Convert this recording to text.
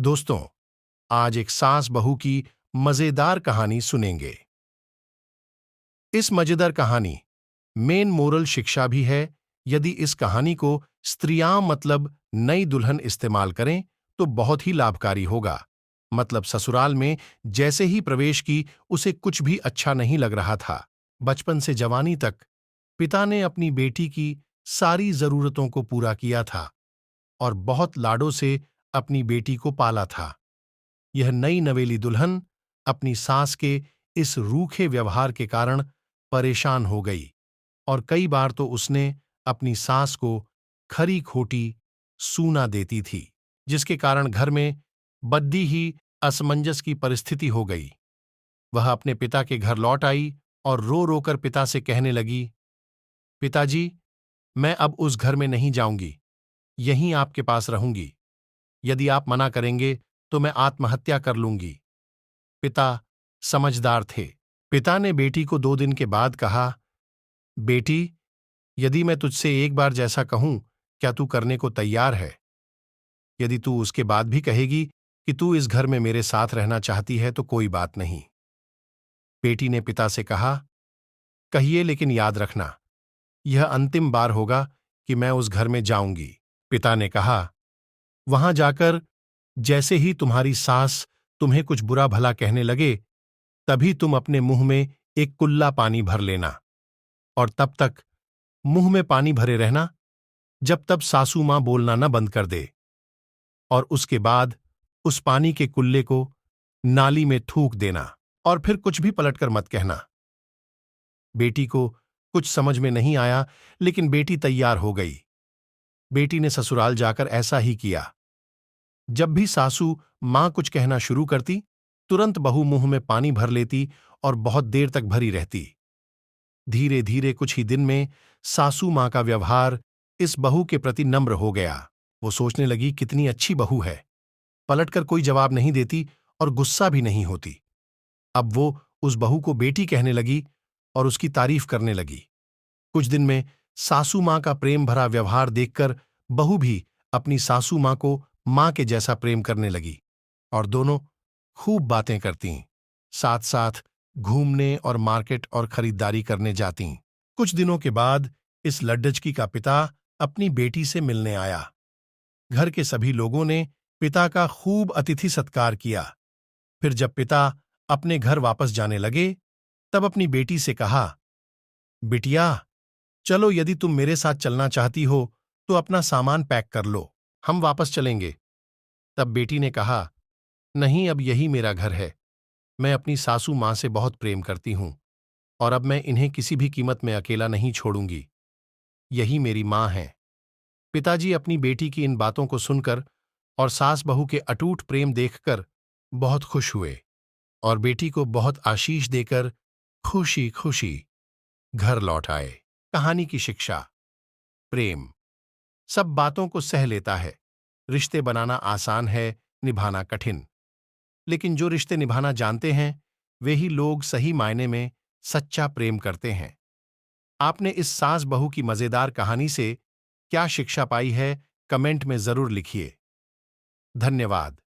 दोस्तों, आज एक सास बहू की मजेदार कहानी सुनेंगे। इस मजेदार कहानी मेन मोरल शिक्षा भी है। यदि इस कहानी को स्त्रियां मतलब नई दुल्हन इस्तेमाल करें तो बहुत ही लाभकारी होगा। मतलब ससुराल में जैसे ही प्रवेश की उसे कुछ भी अच्छा नहीं लग रहा था। बचपन से जवानी तक पिता ने अपनी बेटी की सारी जरूरतों को पूरा किया था और बहुत लाडों से अपनी बेटी को पाला था। यह नई नवेली दुल्हन अपनी सास के इस रूखे व्यवहार के कारण परेशान हो गई और कई बार तो उसने अपनी सास को खरी खोटी सूना देती थी, जिसके कारण घर में बड्डी ही असमंजस की परिस्थिति हो गई। वह अपने पिता के घर लौट आई और रो रो कर पिता से कहने लगी, पिताजी, मैं अब उस घर में नहीं जाऊंगी, यहीं आपके पास रहूंगी। यदि आप मना करेंगे तो मैं आत्महत्या कर लूंगी। पिता समझदार थे। पिता ने बेटी को 2 दिन के बाद कहा, बेटी, यदि मैं तुझसे एक बार जैसा कहूं, क्या तू करने को तैयार है? यदि तू उसके बाद भी कहेगी कि तू इस घर में मेरे साथ रहना चाहती है तो कोई बात नहीं। बेटी ने पिता से कहा, कहिए, लेकिन याद रखना, यह अंतिम बार होगा कि मैं उस घर में जाऊंगी। पिता ने कहा, वहां जाकर जैसे ही तुम्हारी सास तुम्हें कुछ बुरा भला कहने लगे, तभी तुम अपने मुंह में एक कुल्ला पानी भर लेना और तब तक मुंह में पानी भरे रहना जब तक सासू मां बोलना न बंद कर दे, और उसके बाद उस पानी के कुल्ले को नाली में थूक देना और फिर कुछ भी पलटकर मत कहना। बेटी को कुछ समझ में नहीं आया, लेकिन बेटी तैयार हो गई। बेटी ने ससुराल जाकर ऐसा ही किया। जब भी सासू मां कुछ कहना शुरू करती, तुरंत बहू मुंह में पानी भर लेती और बहुत देर तक भरी रहती। धीरे धीरे कुछ ही दिन में सासू मां का व्यवहार इस बहू के प्रति नम्र हो गया। वो सोचने लगी, कितनी अच्छी बहू है, पलटकर कोई जवाब नहीं देती और गुस्सा भी नहीं होती। अब वो उस बहू को बेटी कहने लगी और उसकी तारीफ करने लगी। कुछ दिन में सासू मां का प्रेम भरा व्यवहार देखकर बहू भी अपनी सासू मां को मां के जैसा प्रेम करने लगी और दोनों खूब बातें करतीं, साथ साथ घूमने और मार्केट और खरीदारी करने जातीं। कुछ दिनों के बाद इस लड्डचकी का पिता अपनी बेटी से मिलने आया। घर के सभी लोगों ने पिता का खूब अतिथि सत्कार किया। फिर जब पिता अपने घर वापस जाने लगे, तब अपनी बेटी से कहा, बिटिया, चलो, यदि तुम मेरे साथ चलना चाहती हो तो अपना सामान पैक कर लो, हम वापस चलेंगे। तब बेटी ने कहा, नहीं, अब यही मेरा घर है। मैं अपनी सासू मां से बहुत प्रेम करती हूं और अब मैं इन्हें किसी भी कीमत में अकेला नहीं छोड़ूंगी। यही मेरी मां है। पिताजी अपनी बेटी की इन बातों को सुनकर और सास बहू के अटूट प्रेम देखकर बहुत खुश हुए और बेटी को बहुत आशीष देकर खुशी खुशी घर लौट आए। कहानी की शिक्षा। प्रेम सब बातों को सह लेता है। रिश्ते बनाना आसान है, निभाना कठिन। लेकिन जो रिश्ते निभाना जानते हैं, वे ही लोग सही मायने में सच्चा प्रेम करते हैं। आपने इस सास बहू की मजेदार कहानी से क्या शिक्षा पाई है, कमेंट में जरूर लिखिए। धन्यवाद।